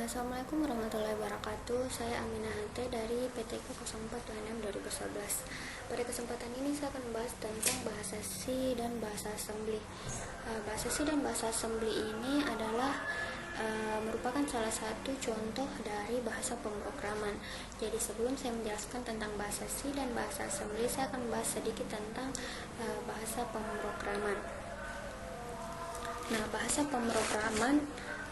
Assalamualaikum warahmatullahi wabarakatuh. Saya Aminah Hante dari PTK 0426 2011. Pada kesempatan ini saya akan membahas tentang bahasa C dan bahasa assembly. Bahasa C dan bahasa assembly ini adalah merupakan salah satu contoh dari bahasa pemrograman. Jadi sebelum saya menjelaskan tentang bahasa C dan bahasa assembly, saya akan membahas sedikit tentang bahasa pemrograman. Nah, bahasa pemrograman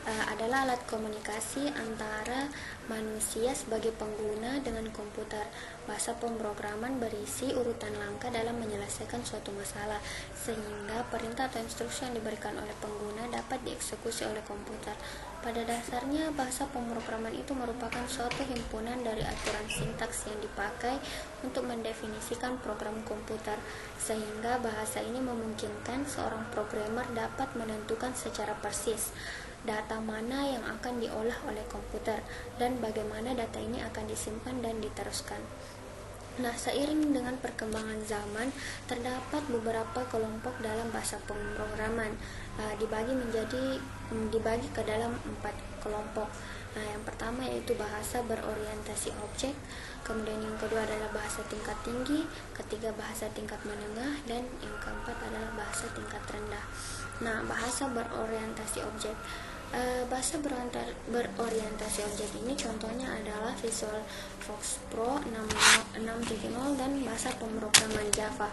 adalah alat komunikasi antara manusia sebagai pengguna dengan komputer. Bahasa pemrograman berisi urutan langkah dalam menyelesaikan suatu masalah, sehingga perintah atau instruksi yang diberikan oleh pengguna dapat dieksekusi oleh komputer. Pada dasarnya, bahasa pemrograman itu merupakan suatu himpunan dari aturan sintaks yang dipakai untuk mendefinisikan program komputer, sehingga bahasa ini memungkinkan seorang programmer dapat menentukan secara persis data mana yang akan diolah oleh komputer dan bagaimana data ini akan disimpan dan diteruskan. Nah, seiring dengan perkembangan zaman, terdapat beberapa kelompok dalam bahasa pemrograman, dibagi ke dalam 4 kelompok. Nah, yang pertama yaitu bahasa berorientasi objek, kemudian yang kedua adalah bahasa tingkat tinggi, ketiga bahasa tingkat menengah, dan yang keempat adalah bahasa tingkat rendah. Nah, bahasa berorientasi objek. Bahasa berorientasi objek ini contohnya adalah Visual Fox Pro 6.0 dan bahasa pemrograman Java.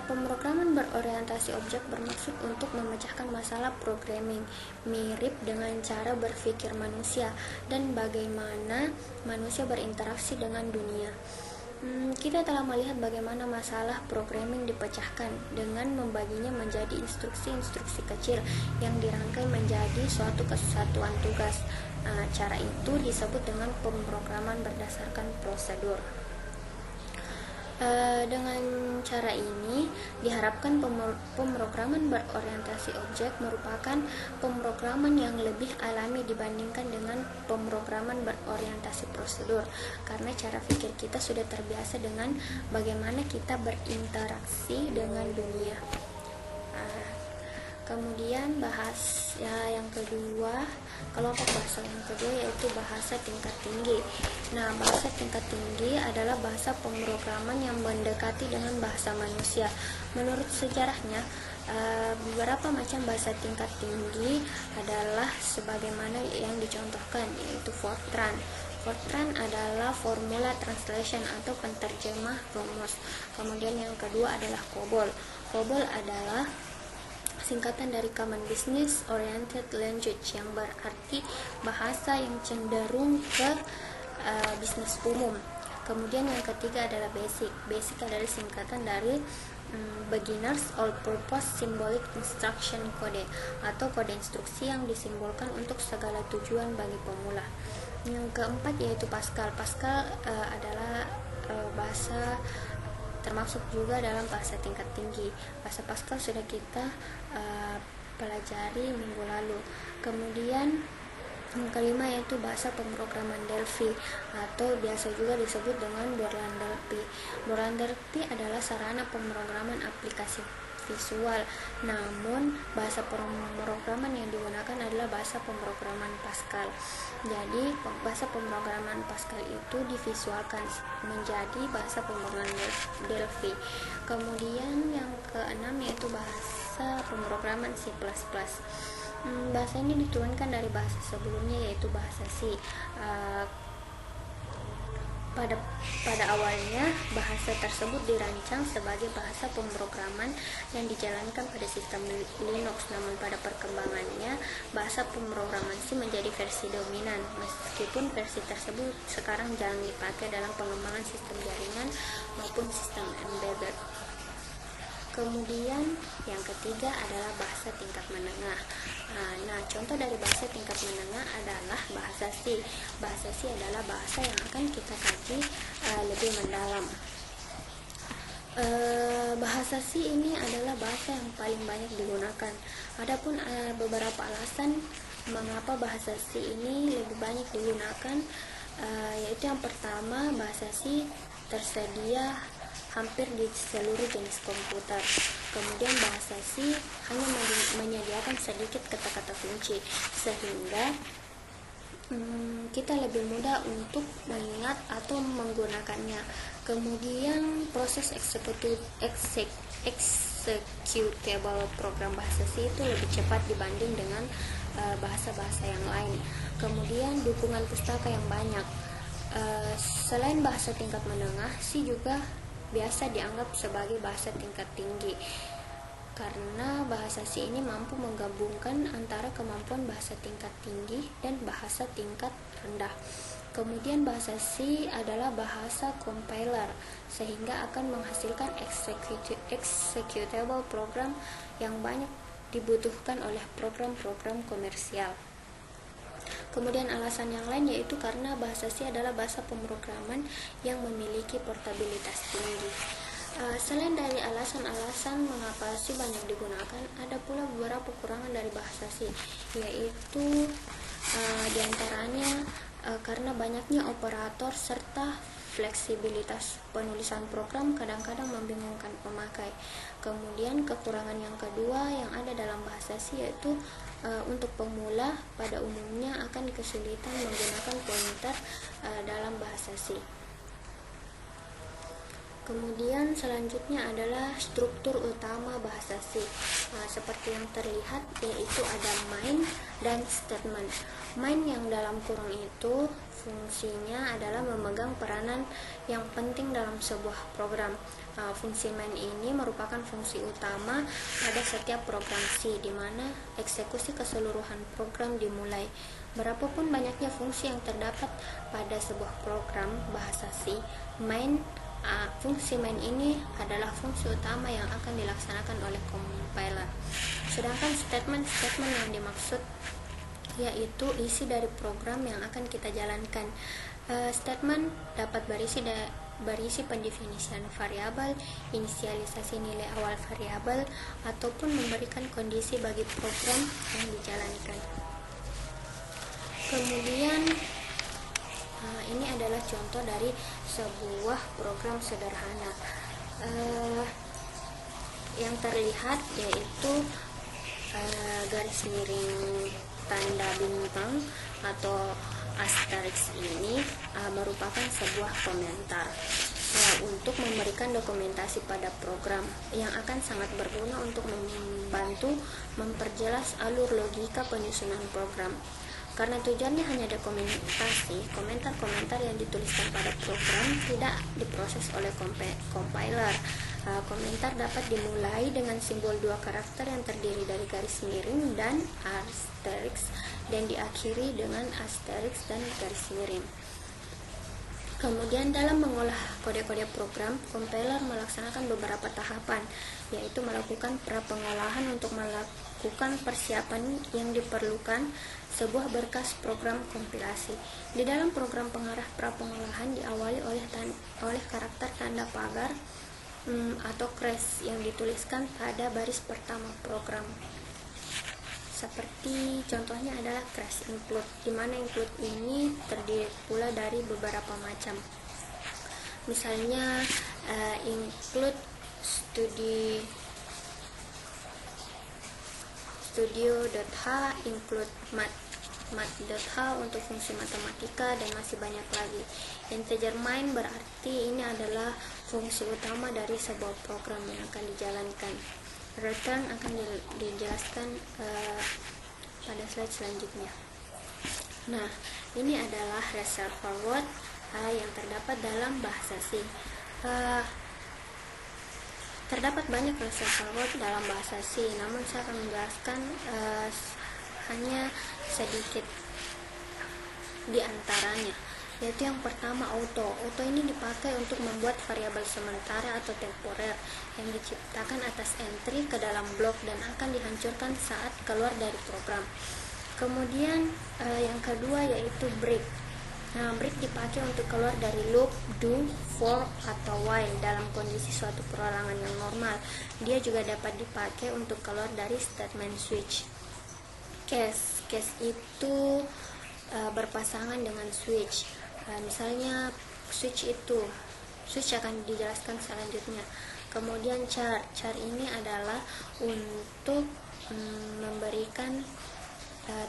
Pemrograman berorientasi objek bermaksud untuk memecahkan masalah programming mirip dengan cara berpikir manusia dan bagaimana manusia berinteraksi dengan dunia. Kita telah melihat bagaimana masalah programming dipecahkan dengan membaginya menjadi instruksi-instruksi kecil yang dirangkai menjadi suatu kesatuan tugas. Cara itu disebut dengan pemrograman berdasarkan prosedur. Dengan cara ini diharapkan pemrograman berorientasi objek merupakan pemrograman yang lebih alami dibandingkan dengan pemrograman berorientasi prosedur, karena cara pikir kita sudah terbiasa dengan bagaimana kita berinteraksi dengan dunia. Kemudian yang kedua, kelompok bahasa yang kedua yaitu bahasa tingkat tinggi. Nah, bahasa tingkat tinggi adalah bahasa pemrograman yang mendekati dengan bahasa manusia. Menurut sejarahnya, beberapa macam bahasa tingkat tinggi adalah sebagaimana yang dicontohkan, yaitu Fortran. Fortran adalah formula translation atau penterjemah rumus. Kemudian yang kedua adalah COBOL. COBOL adalah singkatan dari Common Business Oriented Language, yang berarti bahasa yang cenderung ke bisnis umum. Kemudian yang ketiga adalah BASIC. BASIC adalah singkatan dari Beginners All Purpose Symbolic Instruction Code, atau kode instruksi yang disimbolkan untuk segala tujuan bagi pemula. Yang keempat yaitu Pascal. Pascal adalah bahasa termasuk juga dalam bahasa tingkat tinggi. Bahasa Pascal sudah kita pelajari minggu lalu. Kemudian yang kelima yaitu bahasa pemrograman Delphi, atau biasa juga disebut dengan Borland Delphi. Borland Delphi adalah sarana pemrograman aplikasi visual, namun bahasa pemrograman yang digunakan adalah bahasa pemrograman Pascal. Jadi bahasa pemrograman Pascal itu divisualkan menjadi bahasa pemrograman Delphi. Kemudian yang keenam yaitu bahasa pemrograman C++. Bahasa ini diturunkan dari bahasa sebelumnya yaitu bahasa C. Pada awalnya, bahasa tersebut dirancang sebagai bahasa pemrograman yang dijalankan pada sistem Linux, namun pada perkembangannya, bahasa pemrograman C menjadi versi dominan, meskipun versi tersebut sekarang jarang dipakai dalam pengembangan sistem jaringan maupun sistem embedded. Kemudian yang ketiga adalah bahasa tingkat menengah. Nah, contoh dari bahasa tingkat menengah adalah bahasa C. Bahasa C adalah bahasa yang akan kita kaji lebih mendalam. Bahasa C ini adalah bahasa yang paling banyak digunakan. Adapun beberapa alasan mengapa bahasa C ini lebih banyak digunakan, yaitu yang pertama, bahasa C tersedia hampir di seluruh jenis komputer. Kemudian bahasa C hanya menyediakan sedikit kata-kata kunci, sehingga kita lebih mudah untuk mengingat atau menggunakannya. Kemudian proses executable program bahasa C itu lebih cepat dibanding dengan bahasa-bahasa yang lain. Kemudian dukungan pustaka yang banyak. Selain bahasa tingkat menengah, C juga biasa dianggap sebagai bahasa tingkat tinggi karena bahasa C ini mampu menggabungkan antara kemampuan bahasa tingkat tinggi dan bahasa tingkat rendah. Kemudian bahasa C adalah bahasa compiler sehingga akan menghasilkan executable program yang banyak dibutuhkan oleh program-program komersial. Kemudian alasan yang lain yaitu karena bahasa C adalah bahasa pemrograman yang memiliki portabilitas tinggi. Selain dari alasan-alasan mengapa C banyak digunakan, ada pula beberapa kekurangan dari bahasa C, yaitu diantaranya karena banyaknya operator serta fleksibilitas penulisan program kadang-kadang membingungkan pemakai. Kemudian kekurangan yang kedua yang ada dalam bahasa C yaitu untuk pemula pada umumnya akan kesulitan menggunakan pointer dalam bahasa C. Kemudian selanjutnya adalah struktur utama bahasa C. Seperti yang terlihat yaitu ada main dan statement. Main yang dalam kurung itu fungsinya adalah memegang peranan yang penting dalam sebuah program. Fungsi main ini merupakan fungsi utama pada setiap program C, di mana eksekusi keseluruhan program dimulai. Berapapun banyaknya fungsi yang terdapat pada sebuah program bahasa C, fungsi main ini adalah fungsi utama yang akan dilaksanakan oleh compiler. Sedangkan statement yang dimaksud yaitu isi dari program yang akan kita jalankan. Statement dapat berisi pendefinisian variabel, inisialisasi nilai awal variabel, ataupun memberikan kondisi bagi program yang dijalankan. Kemudian ini adalah contoh dari sebuah program sederhana. Yang terlihat yaitu garis miring tanda bintang atau asterisk ini merupakan sebuah komentar untuk memberikan dokumentasi pada program yang akan sangat berguna untuk membantu memperjelas alur logika penyusunan program. Karena tujuannya hanya dokumentasi, komentar-komentar yang dituliskan pada program tidak diproses oleh compiler. Komentar dapat dimulai dengan simbol 2 karakter yang terdiri dari garis miring dan asterisk dan diakhiri dengan asterisk dan garis miring. Kemudian dalam mengolah kode-kode program, compiler melaksanakan beberapa tahapan, yaitu melakukan pra-pengolahan untuk melakukan persiapan yang diperlukan sebuah berkas program kompilasi. Di dalam program pengarah pra-pengolahan diawali oleh karakter tanda pagar atau crash yang dituliskan pada baris pertama program. Seperti contohnya adalah crash include, di mana include ini terdiri pula dari beberapa macam. Misalnya include studio.h, include math.h untuk fungsi matematika, dan masih banyak lagi. Integer main berarti ini adalah fungsi utama dari sebuah program yang akan dijalankan. Return akan dijelaskan pada slide selanjutnya. Nah, ini adalah reservoir word yang terdapat dalam bahasa C. Terdapat banyak reservoir word dalam bahasa C, namun saya akan menjelaskan hanya sedikit di antaranya, yaitu yang pertama auto. Auto ini dipakai untuk membuat variabel sementara atau temporer yang diciptakan atas entry ke dalam blok dan akan dihancurkan saat keluar dari program. Kemudian yang kedua yaitu break. Break dipakai untuk keluar dari loop, do, for, atau while dalam kondisi suatu perolangan yang normal. Dia juga dapat dipakai untuk keluar dari statement switch. Case itu berpasangan dengan switch. Misalnya switch akan dijelaskan selanjutnya. Kemudian char ini adalah untuk memberikan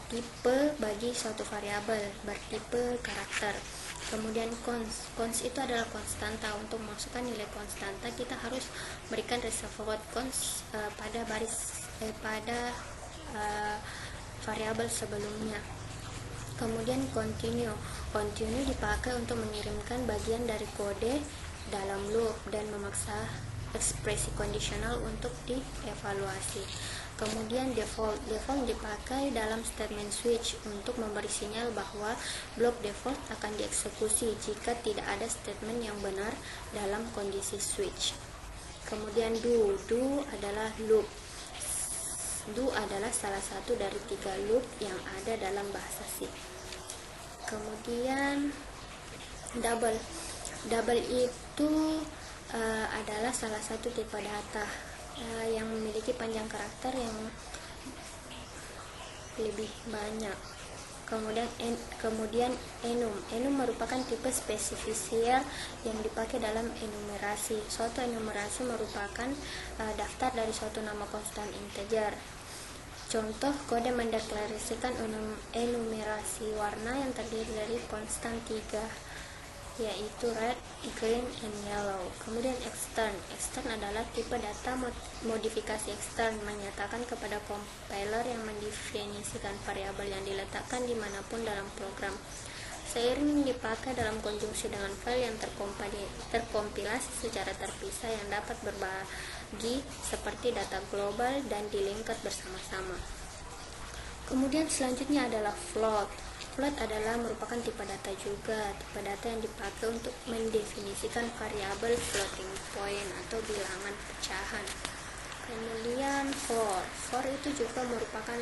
tipe bagi suatu variabel bertipe karakter. Kemudian cons itu adalah konstanta. Untuk memasukkan nilai konstanta kita harus berikan reservoir cons pada variabel sebelumnya. Kemudian continue dipakai untuk mengirimkan bagian dari kode dalam loop dan memaksa ekspresi kondisional untuk dievaluasi. Kemudian default dipakai dalam statement switch untuk memberi sinyal bahwa blok default akan dieksekusi jika tidak ada statement yang benar dalam kondisi switch. Kemudian do adalah loop. Do adalah salah satu dari 3 loop yang ada dalam bahasa C. Kemudian double itu adalah salah satu tipe data yang memiliki panjang karakter yang lebih banyak. Kemudian enum merupakan tipe spesifier yang dipakai dalam enumerasi. Suatu enumerasi merupakan daftar dari suatu nama konstan integer. Contoh kode mendeklarasikan enumerasi warna yang terdiri dari konstan 3, yaitu red, green, and yellow. Kemudian extern adalah tipe data modifikasi ekstern, menyatakan kepada compiler yang mendefinisikan variabel yang diletakkan dimanapun dalam program. Seiring dipakai dalam konjungsi dengan file yang terkompilasi secara terpisah yang dapat berbagi seperti data global dan dilingkar bersama-sama. Kemudian selanjutnya adalah float. Float adalah merupakan tipe data juga, tipe data yang dipakai untuk mendefinisikan variabel floating point atau bilangan pecahan. Kemudian for itu juga merupakan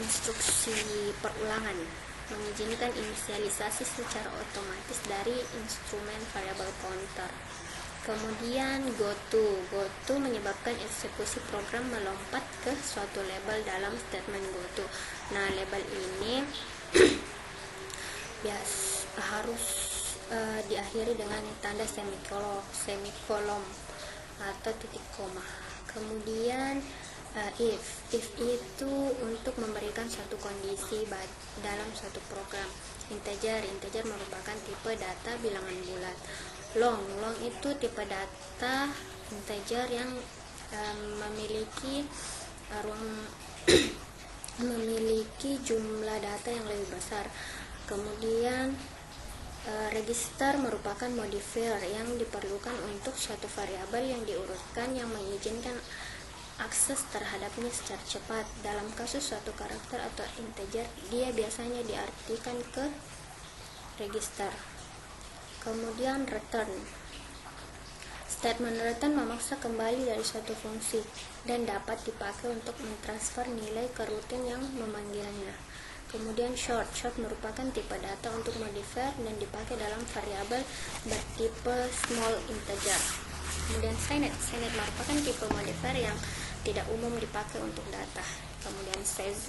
instruksi perulangan, mengizinkan inisialisasi secara otomatis dari instrumen variabel counter. Kemudian goto menyebabkan eksekusi program melompat ke suatu label dalam statement goto. Nah, label ini harus diakhiri dengan tanda semikolon atau titik koma. Kemudian if itu untuk memberikan suatu kondisi dalam suatu program. Integer merupakan tipe data bilangan bulat. Long itu tipe data integer yang memiliki jumlah data yang lebih besar. Kemudian register merupakan modifier yang diperlukan untuk suatu variabel yang diurutkan yang mengizinkan akses terhadapnya secara cepat. Dalam kasus suatu karakter atau integer, dia biasanya diartikan ke register. Kemudian return. Statement return memaksa kembali dari suatu fungsi dan dapat dipakai untuk mentransfer nilai ke rutin yang memanggilnya. Kemudian short merupakan tipe data untuk modifier dan dipakai dalam variabel bertipe small integer. Kemudian signed merupakan tipe modifier yang tidak umum dipakai untuk data. Kemudian says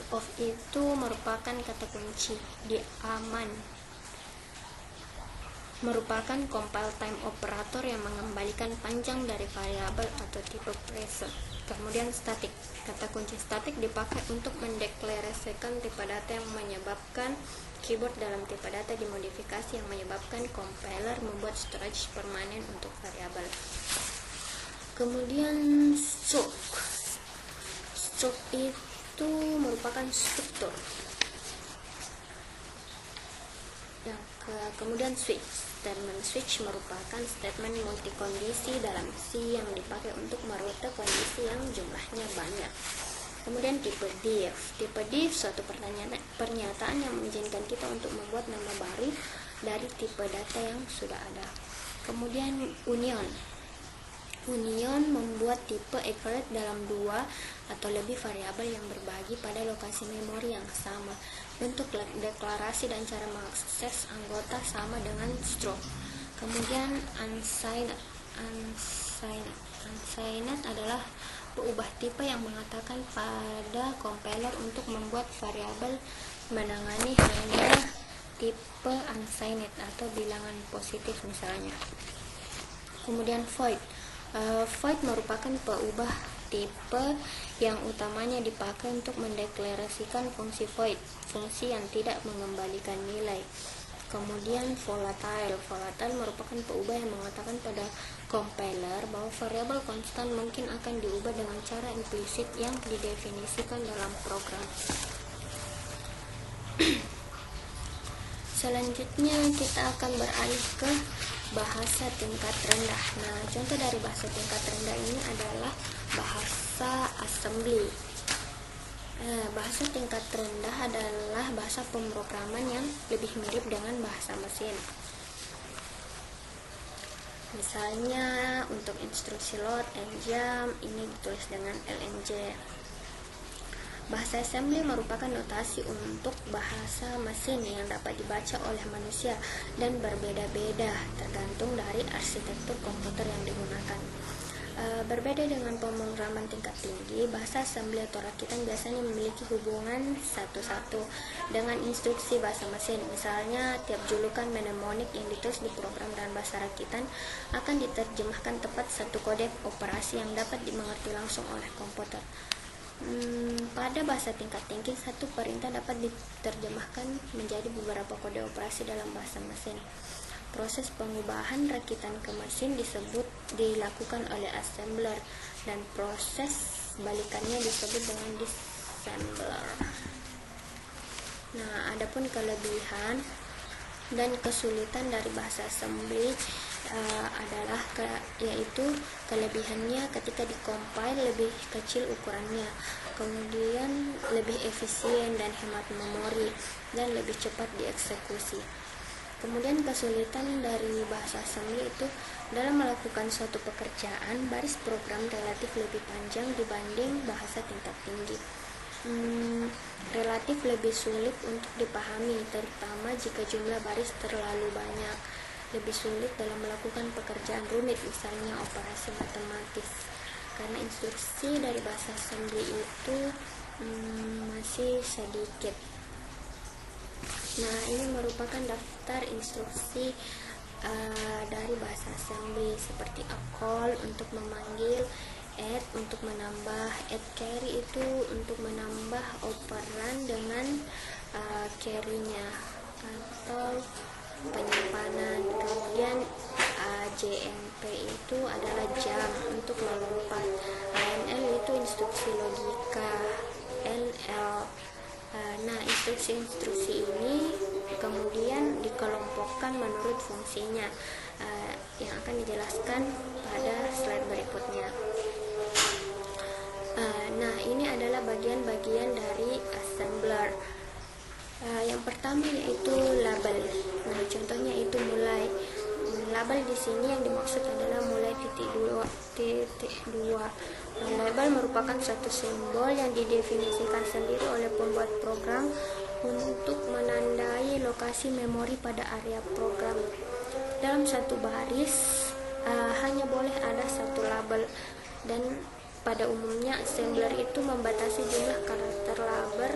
of itu merupakan kata kunci di aman, merupakan compile time operator yang mengembalikan panjang dari variabel atau tipe preset. Kemudian static. Kata kunci static dipakai untuk mendeklarasikan tipe data yang menyebabkan keyboard dalam tipe data dimodifikasi yang menyebabkan compiler membuat storage permanen untuk variabel. Kemudian struct itu merupakan struktur. Kemudian statement switch merupakan statement multikondisi dalam C yang dipakai untuk merute kondisi yang jumlahnya banyak. Kemudian tipe div suatu pernyataan yang mengizinkan kita untuk membuat nama baru dari tipe data yang sudah ada. Kemudian union membuat tipe accurate dalam 2 atau lebih variabel yang berbagi pada lokasi memori yang sama. Bentuk deklarasi dan cara mengakses anggota sama dengan struct. Kemudian unsigned adalah peubah tipe yang mengatakan pada compiler untuk membuat variabel menangani hanya tipe unsigned atau bilangan positif misalnya. Kemudian void merupakan peubah tipe yang utamanya dipakai untuk mendeklarasikan fungsi void, fungsi yang tidak mengembalikan nilai. Kemudian volatile. Volatile merupakan peubah yang mengatakan pada compiler bahwa variabel konstan mungkin akan diubah dengan cara implisit yang didefinisikan dalam program. Selanjutnya kita akan beralih ke bahasa tingkat rendah. Nah, contoh dari bahasa tingkat rendah ini adalah bahasa assembly. Bahasa tingkat rendah adalah bahasa pemrograman yang lebih mirip dengan bahasa mesin. Misalnya untuk instruksi load and jump ini ditulis dengan LNJ. Bahasa assembly merupakan notasi untuk bahasa mesin yang dapat dibaca oleh manusia dan berbeda-beda tergantung dari arsitektur komputer yang digunakan. Berbeda dengan pemrograman tingkat tinggi, bahasa assembly atau rakitan biasanya memiliki hubungan satu-satu dengan instruksi bahasa mesin. Misalnya, tiap julukan mnemonik yang ditulis di program dan bahasa rakitan akan diterjemahkan tepat satu kode operasi yang dapat dimengerti langsung oleh komputer. Pada bahasa tingkat tinggi, satu perintah dapat diterjemahkan menjadi beberapa kode operasi dalam bahasa mesin. Proses pengubahan rakitan ke mesin dilakukan oleh assembler dan proses balikannya disebut dengan disassembler. Nah, adapun kelebihan dan kesulitan dari bahasa assembly adalah yaitu kelebihannya ketika dikompil lebih kecil ukurannya, kemudian lebih efisien dan hemat memori, dan lebih cepat dieksekusi. Kemudian kesulitan dari bahasa assembly itu dalam melakukan suatu pekerjaan, baris program relatif lebih panjang dibanding bahasa tingkat tinggi. Relatif lebih sulit untuk dipahami, terutama jika jumlah baris terlalu banyak. Lebih sulit dalam melakukan pekerjaan rumit, misalnya operasi matematis, karena instruksi dari bahasa assembly itu masih sedikit. Nah, ini merupakan daftar instruksi dari bahasa assembly seperti a call untuk memanggil, add untuk menambah, add carry itu untuk menambah operan dengan carry-nya, atau penyimpanan. Kemudian JMP itu adalah jump untuk melompat, ANL itu instruksi logika, NL. Nah, instruksi-instruksi ini kemudian dikelompokkan menurut fungsinya yang akan dijelaskan pada slide berikutnya. Nah, ini adalah bagian-bagian dari assembler. Yang pertama yaitu label. Nah, contohnya itu mulai. Label di sini yang dimaksud adalah mulai titik dua. Label merupakan suatu simbol yang didefinisikan sendiri oleh pembuat program untuk menandai lokasi memori pada area program. Dalam satu baris hanya boleh ada satu label, dan pada umumnya assembler itu membatasi jumlah karakter label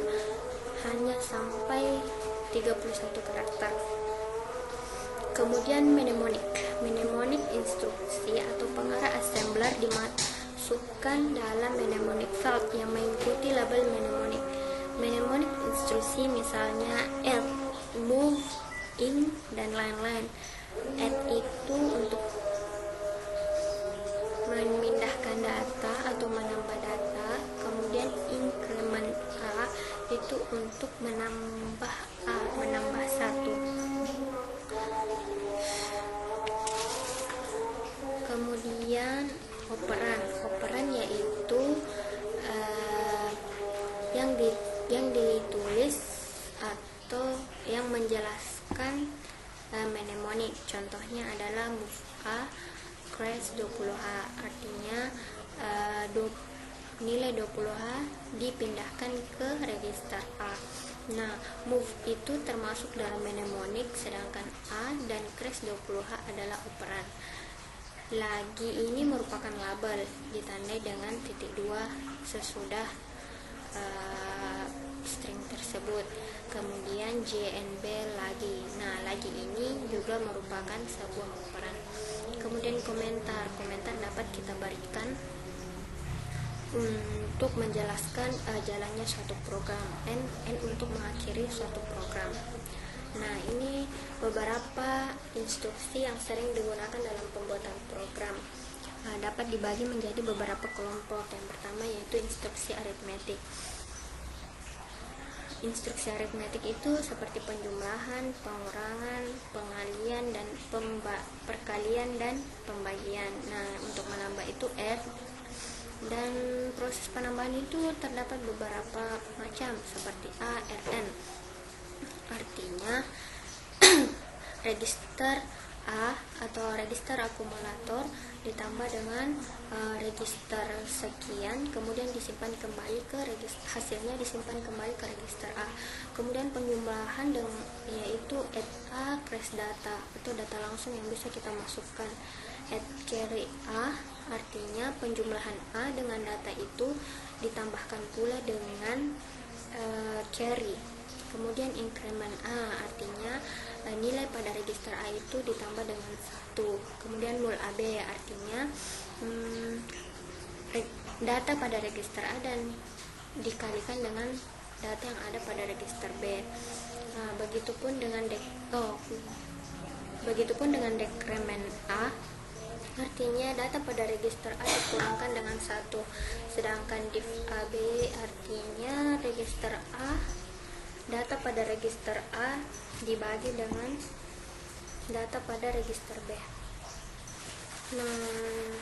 hanya sampai 31 karakter. Kemudian mnemonik instruksi atau pengarah assembler dimasukkan dalam mnemonic field yang mengikuti label mnemonik. Mnemonik instruksi misalnya add, move, in, dan lain-lain. Add itu untuk memindahkan data atau menambah data, kemudian increment A itu untuk menambah satu. Kemudian operan yaitu yang ditulis atau yang menjelaskan mnemonik. Contohnya adalah move A crash 20H, artinya nilai 20H dipindahkan ke register A. Nah, move itu termasuk dalam mnemonik, sedangkan A dan crash 20H adalah operan. Lagi ini merupakan label, ditandai dengan titik 2 sesudah string tersebut. Kemudian JNB lagi. Nah, lagi ini juga merupakan sebuah operan. Kemudian komentar dapat kita berikan untuk menjelaskan jalannya suatu program, N untuk mengakhiri suatu program. Nah, ini beberapa instruksi yang sering digunakan dalam pembuatan program. Dapat dibagi menjadi beberapa kelompok. Yang pertama yaitu instruksi aritmetik. Instruksi aritmetik itu seperti penjumlahan, pengurangan, pengalian, dan perkalian dan pembagian. Nah, untuk menambah itu R, dan proses penambahan itu terdapat beberapa macam seperti A, Rn. Artinya register A atau register akumulator ditambah dengan register sekian, kemudian disimpan kembali ke hasilnya disimpan kembali ke register A. Kemudian penjumlahan yaitu add A crash data, itu data langsung yang bisa kita masukkan. Add carry A artinya penjumlahan A dengan data itu ditambahkan pula dengan carry. Kemudian increment A artinya nilai pada register A itu ditambah dengan 1. Kemudian mul AB artinya data pada register A dan dikalikan dengan data yang ada pada register B. Nah, begitupun dengan decrement A artinya data pada register A dikurangkan dengan 1. Sedangkan div AB artinya register A, data pada register A dibagi dengan data pada register B. Nah,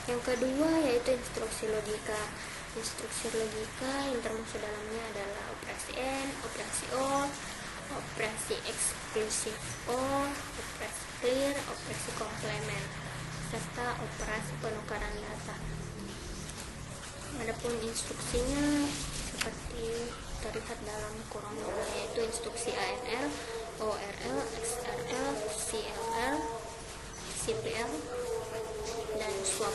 yang kedua yaitu instruksi logika. Instruksi logika yang termasuk dalamnya adalah operasi N, operasi OR, operasi eksklusif OR, operasi clear, operasi komplement, serta operasi penukaran data. Adapun instruksinya seperti terlihat dalam kolomnya, yaitu instruksi ANL, ORL, XRL, CLL, CPL, dan swap.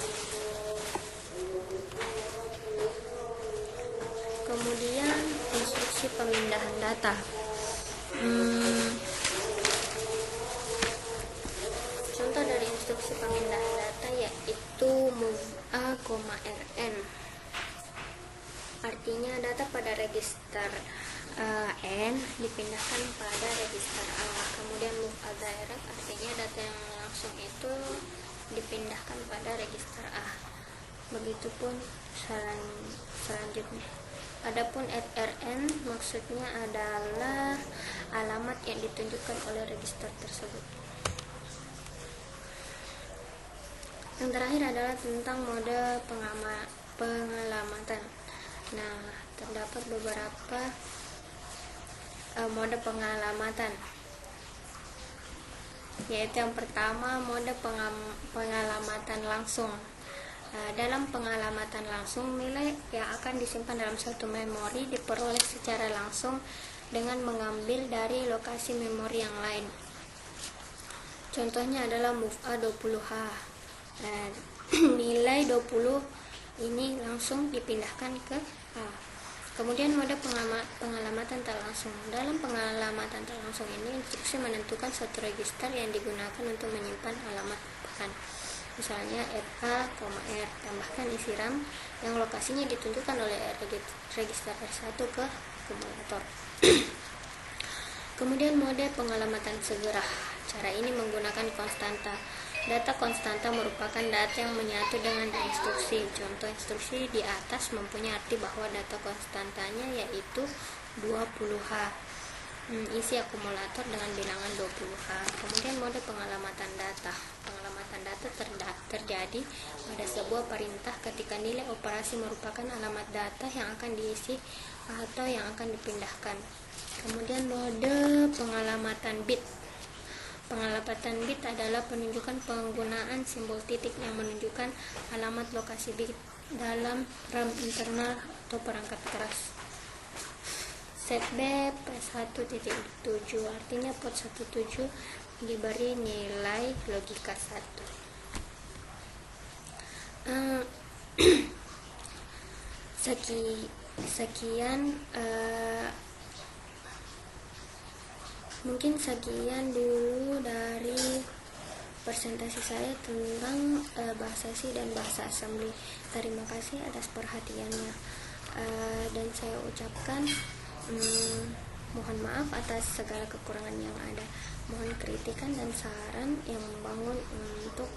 Kemudian instruksi pemindahan data. Contoh dari instruksi pemindahan data yaitu move A, Rn. Artinya data pada register N dipindahkan pada register A. Kemudian move A direct artinya data yang langsung itu dipindahkan pada register A. Begitupun selanjutnya. Adapun add Rn maksudnya adalah alamat yang ditunjukkan oleh register tersebut. Yang terakhir adalah tentang mode pengalamatan. Nah, terdapat beberapa mode pengalamatan, yaitu yang pertama mode pengalamatan langsung. Dalam pengalamatan langsung, nilai yang akan disimpan dalam suatu memori diperoleh secara langsung dengan mengambil dari lokasi memori yang lain. Contohnya adalah move A 20H. Nilai 20 ini langsung dipindahkan ke A. Kemudian mode pengalamatan tak langsung. Dalam pengalamatan tak langsung ini, instruksi menentukan suatu register yang digunakan untuk menyimpan alamat bahan. Misalnya RA, R, tambahkan isi RAM yang lokasinya ditunjukkan oleh register R1 ke akumulator. Kemudian mode pengalamatan segera. Cara ini menggunakan konstanta. Data konstanta merupakan data yang menyatu dengan instruksi. Contoh instruksi di atas mempunyai arti bahwa data konstantanya yaitu 20H. Isi akumulator dengan bilangan 20H. Kemudian mode pengalamatan data. Pengalamatan data terjadi pada sebuah perintah ketika nilai operasi merupakan alamat data yang akan diisi atau yang akan dipindahkan. Kemudian mode pengalamatan bit. Pengalamatan bit adalah penunjukan penggunaan simbol titik yang menunjukkan alamat lokasi bit dalam RAM internal atau perangkat keras. Set B P1.7 artinya port 17 diberi nilai logika 1. Mungkin sekian dulu dari presentasi saya tentang bahasa C dan bahasa assembly. Terima kasih atas perhatiannya, dan saya ucapkan mohon maaf atas segala kekurangan yang ada. Mohon kritikan dan saran yang membangun untuk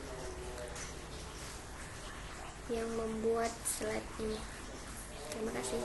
yang membuat slide ini. Terima kasih.